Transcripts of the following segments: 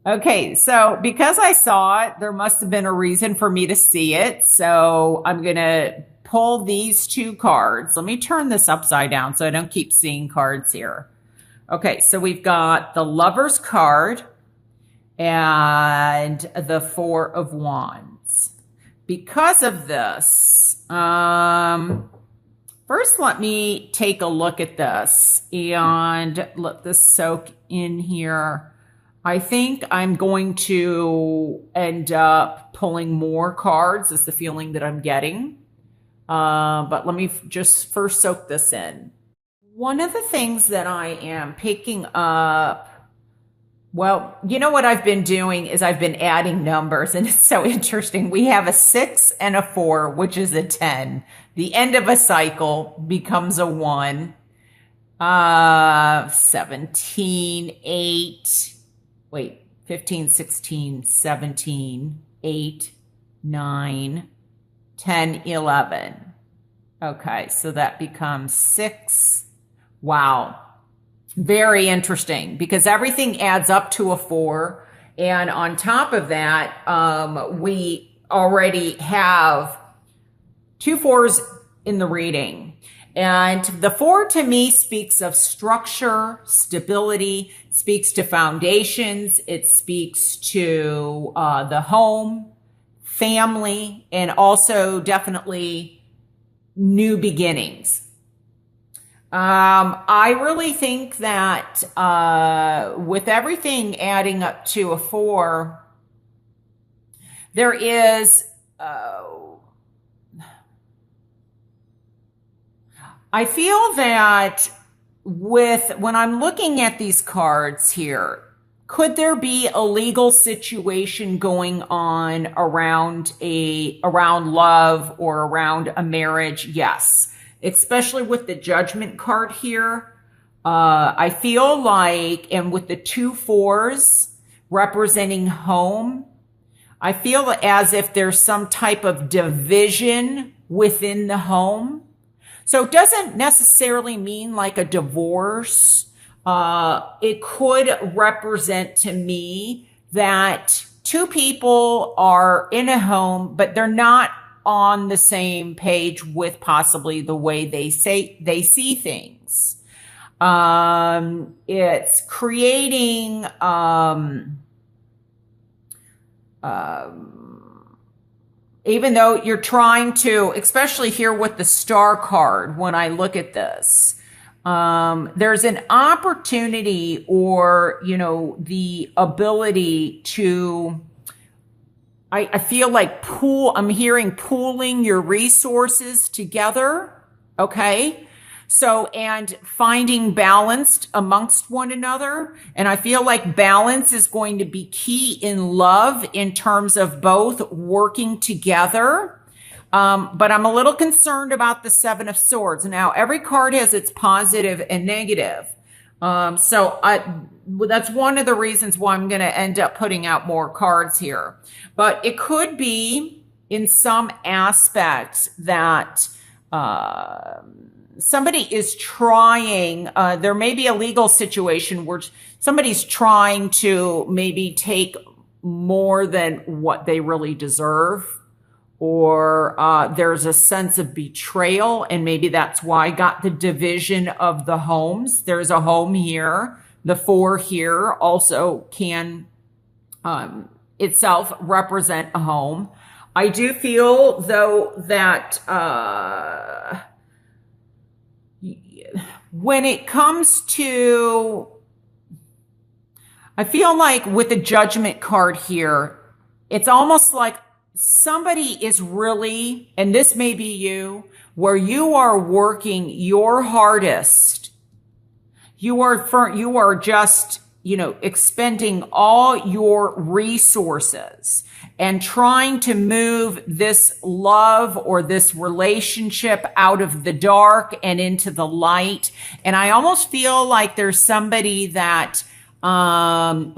Okay, so because I saw it, there must have been a reason for me to see it. So I'm going to pull these two cards. Let me turn this upside down so I don't keep seeing cards here. Okay, so we've got the Lover's card and the Four of Wands. Because of this, first let me take a look at this and let this soak in here. I think I'm going to end up pulling more cards, is the feeling that I'm getting. But let me just first soak this in. One of the things that I am picking up, well, you know what I've been doing is I've been adding numbers, and it's so interesting. We have a 6 and a 4, which is a 10. The end of a cycle becomes a 1. 17, 8. Wait, 15, 16, 17, 8, 9, 10, 11. Okay, so that becomes 6. Wow. Very interesting because everything adds up to a 4. And on top of that, we already have 2 4s in the reading. And the 4 to me speaks of structure, stability, speaks to foundations. It speaks to the home, family, and also definitely new beginnings. I really think that with everything adding up to a 4, there is, I feel that when I'm looking at these cards here, could there be a legal situation going on around love or around a marriage? Yes. Especially with the Judgment card here. I feel like, and with the 2 4s representing home, I feel as if there's some type of division within the home. So it doesn't necessarily mean like a divorce. It could represent to me that 2 people are in a home, but they're not on the same page with possibly the way they see things. It's creating even though you're trying to, especially here with the Star card, when I look at this, there's an opportunity or, the ability to, I feel like I'm hearing pooling your resources together. Okay. So, and finding balance amongst one another. And I feel like balance is going to be key in love in terms of both working together. But I'm a little concerned about the 7 of Swords. Now, every card has its positive and negative. So that's one of the reasons why I'm going to end up putting out more cards here. But it could be in some aspects that somebody is trying, there may be a legal situation where somebody's trying to maybe take more than what they really deserve. Or there's a sense of betrayal, and maybe that's why I got the division of the homes. There's a home here. The 4 here also can itself represent a home. I do feel, though, that when it comes to, I feel like with the Judgment card here, it's almost like somebody is really, and this may be you, where you are working your hardest. You are just, expending all your resources and trying to move this love or this relationship out of the dark and into the light. And I almost feel like there's somebody that, don't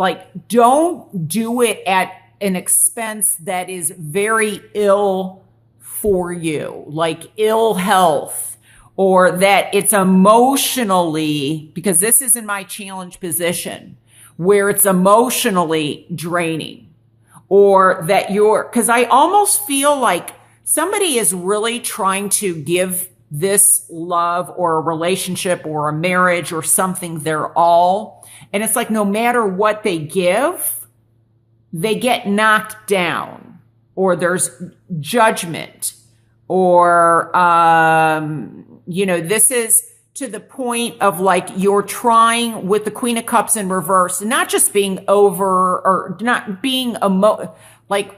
do it at an expense that is very ill for you, like ill health, or that it's emotionally, because this is in my challenge position, where it's emotionally draining, or that because I almost feel like somebody is really trying to give this love or a relationship or a marriage or something their all. And it's like, no matter what they give, they get knocked down, or there's judgment, or, this is to the point of like you're trying with the Queen of Cups in reverse, not just being over or not being like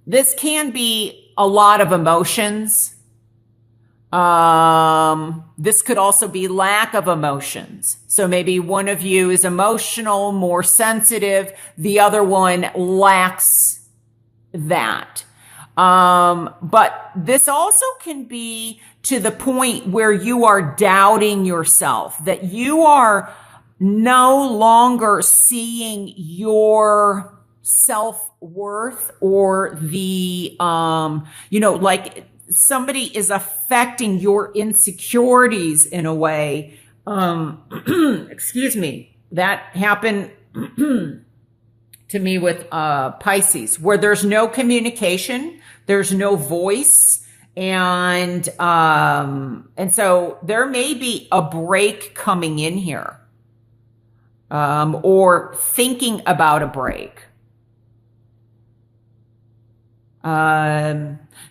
this can be a lot of emotions. This could also be lack of emotions. So maybe one of you is emotional, more sensitive. The other one lacks that. But this also can be to the point where you are doubting yourself, that you are no longer seeing your self-worth, or the, like somebody is affecting your insecurities in a way. Excuse me. That happened to me with Pisces, where there's no communication, there's no voice, and so there may be a break coming in here, or thinking about a break,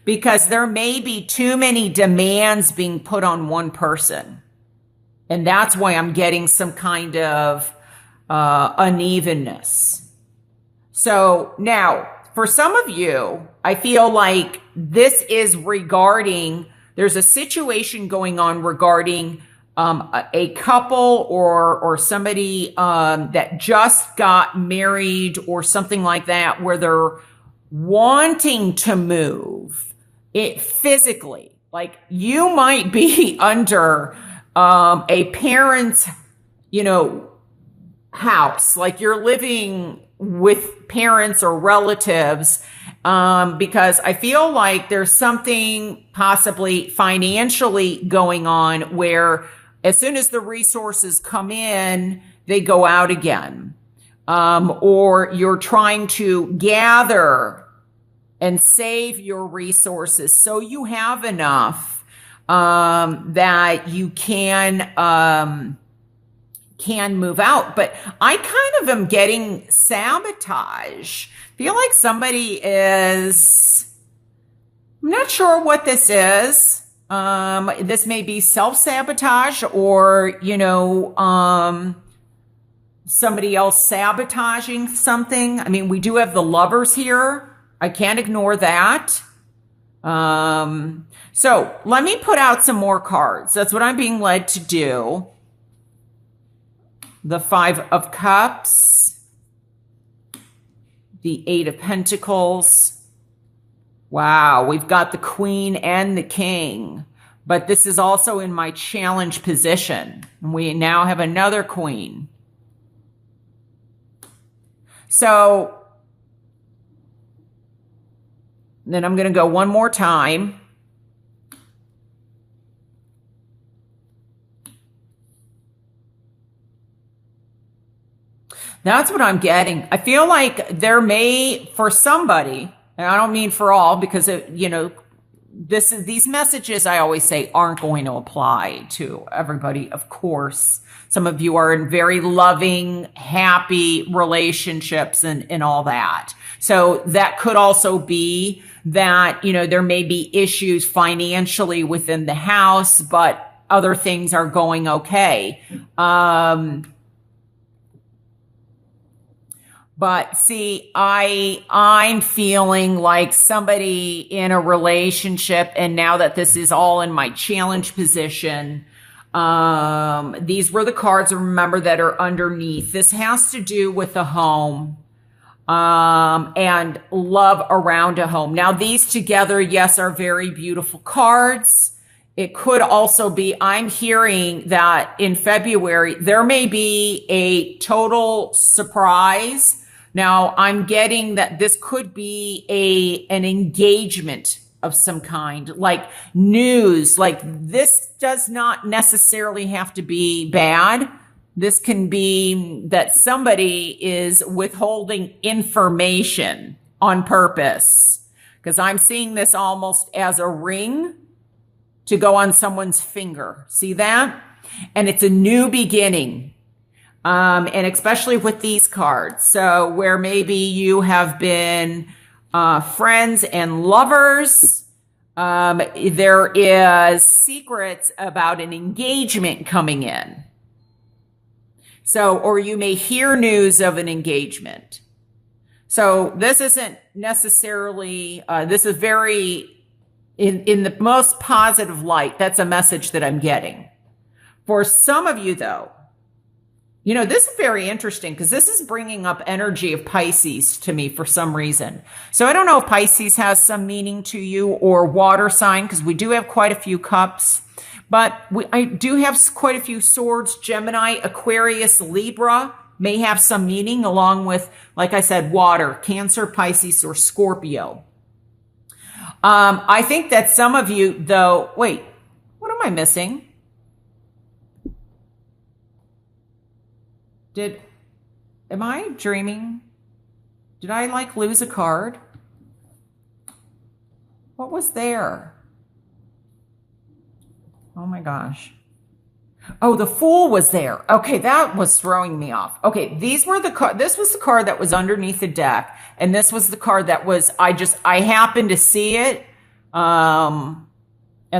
because there may be too many demands being put on one person, and that's why I'm getting some kind of unevenness. So now, for some of you, I feel like this is regarding, there's a situation going on regarding a couple or somebody that just got married or something like that, where they're wanting to move it physically. Like you might be under a parent's, house, like you're living with parents or relatives, because I feel like there's something possibly financially going on where as soon as the resources come in, they go out again. Or you're trying to gather and save your resources so you have enough that you can move out. But I kind of am getting sabotage. Feel like somebody is, I'm not sure what this is. This may be self-sabotage, or, somebody else sabotaging something. I mean, we do have the Lovers here. I can't ignore that. So let me put out some more cards. That's what I'm being led to do. The Five of Cups, the Eight of Pentacles. Wow, we've got the Queen and the King, but this is also in my challenge position. We now have another Queen. So then I'm going to go one more time. That's what I'm getting. I feel like there may, for somebody, and I don't mean for all, because these messages, I always say, aren't going to apply to everybody, of course. Some of you are in very loving, happy relationships and all that. So that could also be that, there may be issues financially within the house, but other things are going okay. But see, I'm feeling like somebody in a relationship, and now that this is all in my challenge position, these were the cards, remember, that are underneath. This has to do with the home, and love around a home. Now, these together, yes, are very beautiful cards. It could also be, I'm hearing that in February, there may be a total surprise. Now, I'm getting that this could be an engagement of some kind, like news. Like, this does not necessarily have to be bad. This can be that somebody is withholding information on purpose, because I'm seeing this almost as a ring to go on someone's finger. See that? And it's a new beginning. And especially with these cards. So where maybe you have been friends and lovers, there is secrets about an engagement coming in. So, or you may hear news of an engagement. So this isn't necessarily, this is very, in the most positive light. That's a message that I'm getting. For some of you though, you know, this is very interesting because this is bringing up energy of Pisces to me for some reason. So I don't know if Pisces has some meaning to you, or water sign, because we do have quite a few cups. But I do have quite a few swords. Gemini, Aquarius, Libra may have some meaning, along with, like I said, water, Cancer, Pisces, or Scorpio. I think that some of you, though, wait, what am I missing? Am I dreaming? Did I like lose a card? What was there? Oh my gosh. Oh, the Fool was there. Okay, that was throwing me off. Okay, these were this was the card that was underneath the deck, and this was the card that was, I happened to see it. And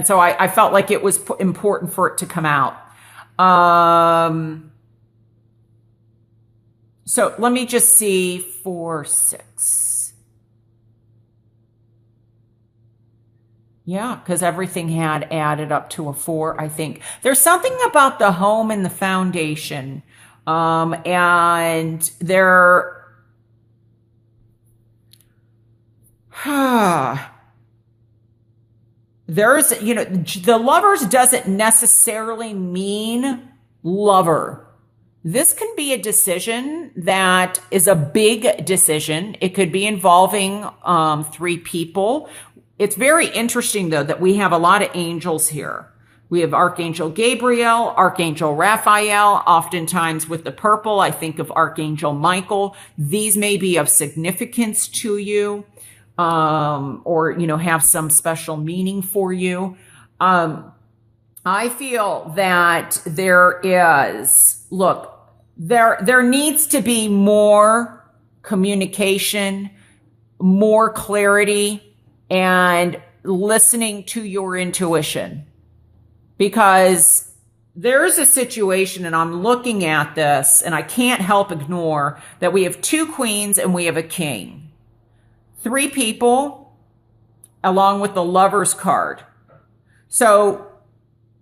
so I felt like it was important for it to come out. So let me just see 4, 6. Yeah, because everything had added up to a 4, I think. There's something about the home and the foundation. And there, there's, you know, the Lovers doesn't necessarily mean lover. This can be a decision that is a big decision. It could be involving 3 people. It's very interesting, though, that we have a lot of angels here. We have Archangel Gabriel, Archangel Raphael. Oftentimes with the purple, I think of Archangel Michael. These may be of significance to you, or, you know, have some special meaning for you. I feel that there is, look, there needs to be more communication, more clarity, and listening to your intuition. Because there's a situation, and I'm looking at this, and I can't help ignore that we have 2 queens and we have a king. 3 people, along with the Lovers card. So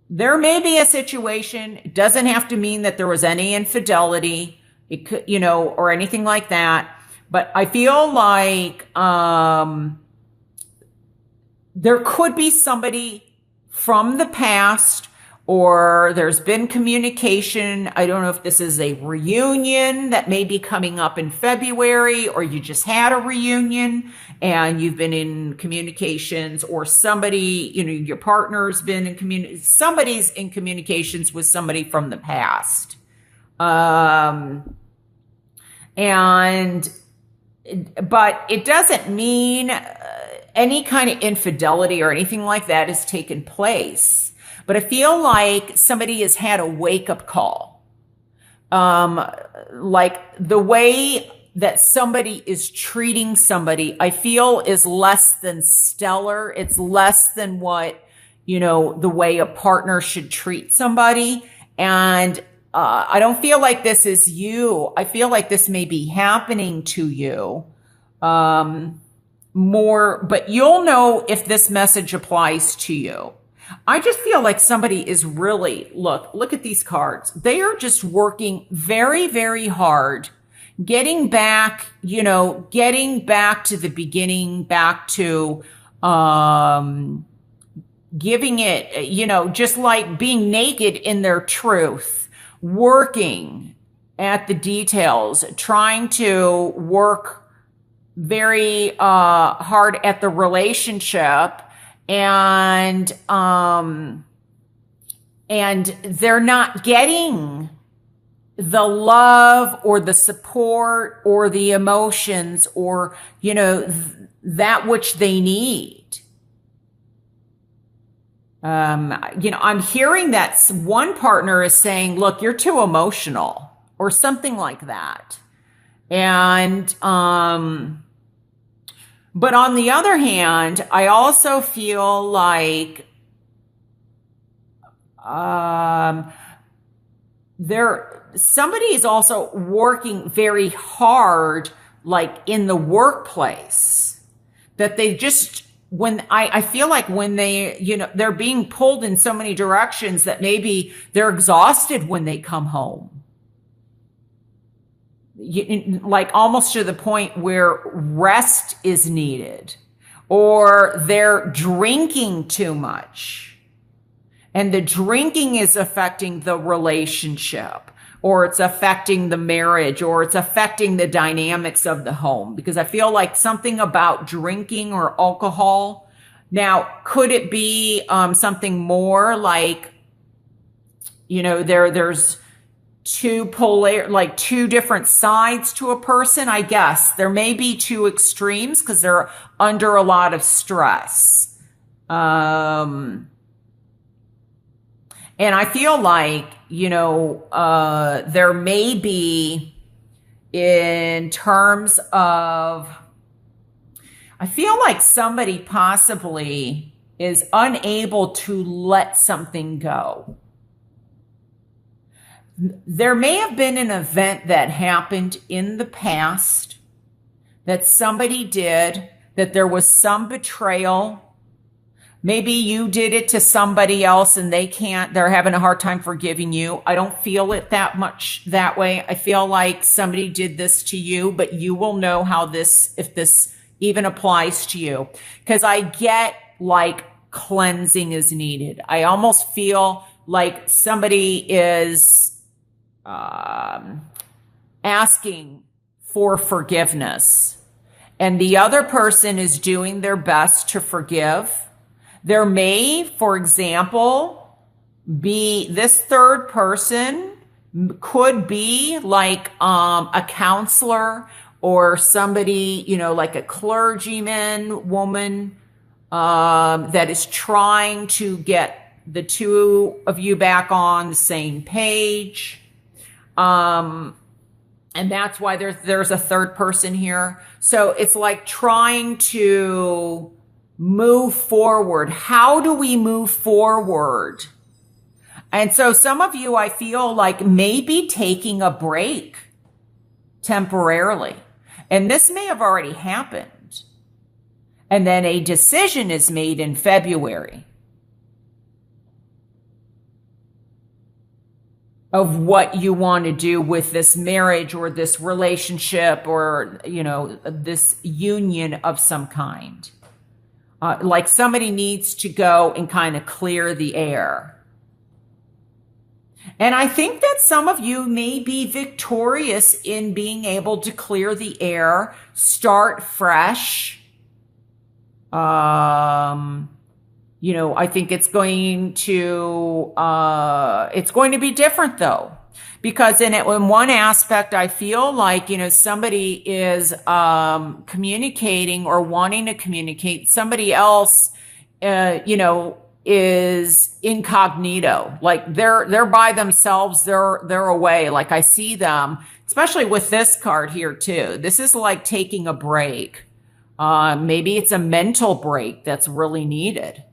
there may be a situation. It doesn't have to mean that there was any infidelity, it could, you know, or anything like that. But I feel like there could be somebody from the past, or there's been communication. I don't know if this is a reunion that may be coming up in February, or you just had a reunion and you've been in communications, or somebody, you know, your partner's been in somebody's in communications with somebody from the past. But it doesn't mean any kind of infidelity or anything like that has taken place. But I feel like somebody has had a wake-up call. Like the way that somebody is treating somebody, I feel is less than stellar. It's less than what, you know, the way a partner should treat somebody. And I don't feel like this is you. I feel like this may be happening to you more, but you'll know if this message applies to you. I just feel like somebody is really, look at these cards. They are just working very, very hard, getting back to the beginning, back to, giving it, you know, just like being naked in their truth, working at the details, trying to work very hard at the relationship, and they're not getting the love or the support or the emotions or, that which they need. I'm hearing that one partner is saying, look, you're too emotional or something like that. And, but on the other hand, I also feel like, somebody is also working very hard, like in the workplace, that they just, when I feel like when they're being pulled in so many directions that maybe they're exhausted when they come home. Like almost to the point where rest is needed, or they're drinking too much and the drinking is affecting the relationship, or it's affecting the marriage, or it's affecting the dynamics of the home. Because I feel like something about drinking or alcohol. Now, could it be something more like, there's two different sides to a person? I guess there may be two extremes because they're under a lot of stress. And I feel like, there may be, in terms of, I feel like somebody possibly is unable to let something go. There may have been an event that happened in the past that somebody did, that there was some betrayal. Maybe you did it to somebody else and they're having a hard time forgiving you. I don't feel it that much that way. I feel like somebody did this to you, but you will know if this even applies to you. Because I get like cleansing is needed. I almost feel like somebody is asking for forgiveness and the other person is doing their best to forgive. There may, for example, be this third person could be like a counselor or somebody, like a clergyman, woman, that is trying to get the two of you back on the same page. And that's why there's a third person here. So it's like trying to move forward. How do we move forward? And so some of you, I feel like maybe taking a break temporarily. And this may have already happened. And then a decision is made in February of what you want to do with this marriage or this relationship or, this union of some kind. Like somebody needs to go and kind of clear the air. And I think that some of you may be victorious in being able to clear the air, start fresh. I think it's going to be different though. Because in one aspect, I feel like, somebody is communicating or wanting to communicate. Somebody else, is incognito. Like they're by themselves. They're away. Like I see them, especially with this card here too. This is like taking a break. Maybe it's a mental break that's really needed.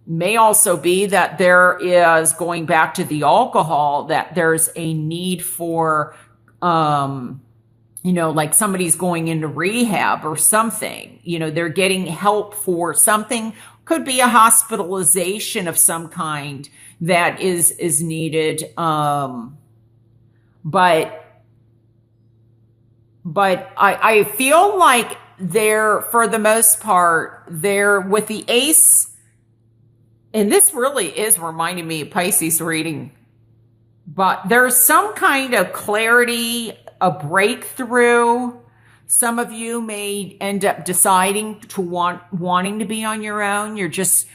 May also be that there is, going back to the alcohol, that there's a need for, like somebody's going into rehab or something. They're getting help for something. Could be a hospitalization of some kind that is needed. But I feel like for the most part, with the ace. And this really is reminding me of Pisces reading, but there's some kind of clarity, a breakthrough. Some of you may end up deciding to wanting to be on your own. You're just,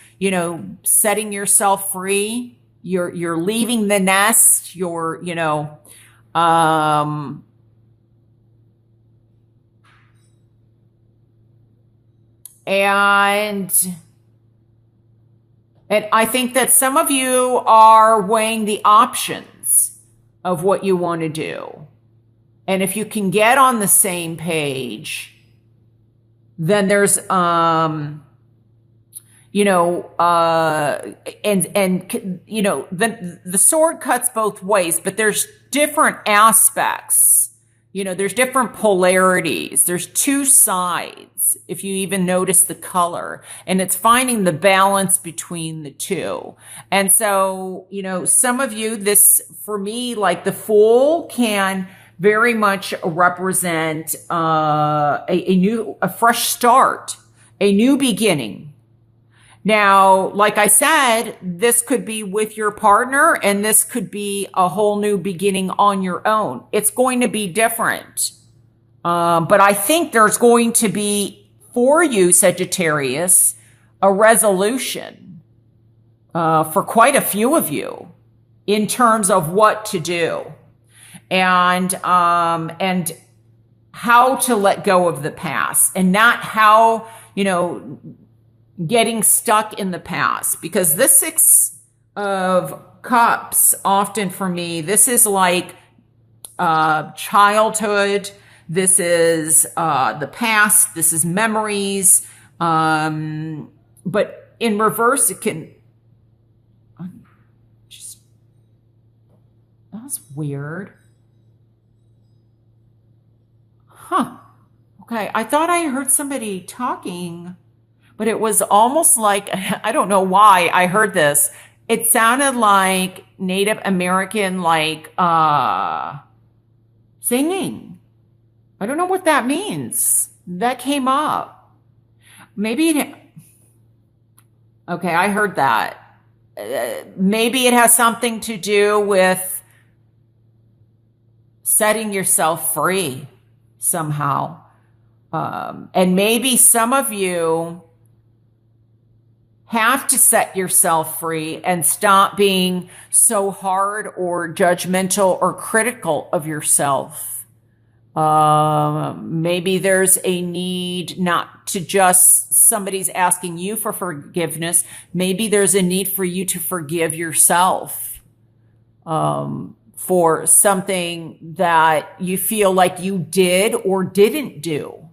setting yourself free. you're leaving the nest, um, and I think that some of you are weighing the options of what you want to do. And if you can get on the same page, then there's, the sword cuts both ways, but there's different aspects. There's different polarities. There's two sides, if you even notice the color, and it's finding the balance between the two. And so, some of you, this, for me, like the Fool can very much represent a fresh start, a new beginning. Now, like I said, this could be with your partner, and this could be a whole new beginning on your own. It's going to be different. But I think there's going to be, for you, Sagittarius, a resolution for quite a few of you in terms of what to do and how to let go of the past, and not how, getting stuck in the past. Because this Six of Cups, often for me, this is like childhood. This is the past. This is memories. But in reverse, it can just, that's weird. Huh. Okay. I thought I heard somebody talking, but it was almost like, I don't know why I heard this. It sounded like Native American, like, singing. I don't know what that means. That came up. Maybe okay, I heard that. Maybe it has something to do with setting yourself free somehow. And maybe some of you have to set yourself free and stop being so hard or judgmental or critical of yourself. Maybe there's a need not to just, somebody's asking you for forgiveness. Maybe there's a need for you to forgive yourself for something that you feel like you did or didn't do.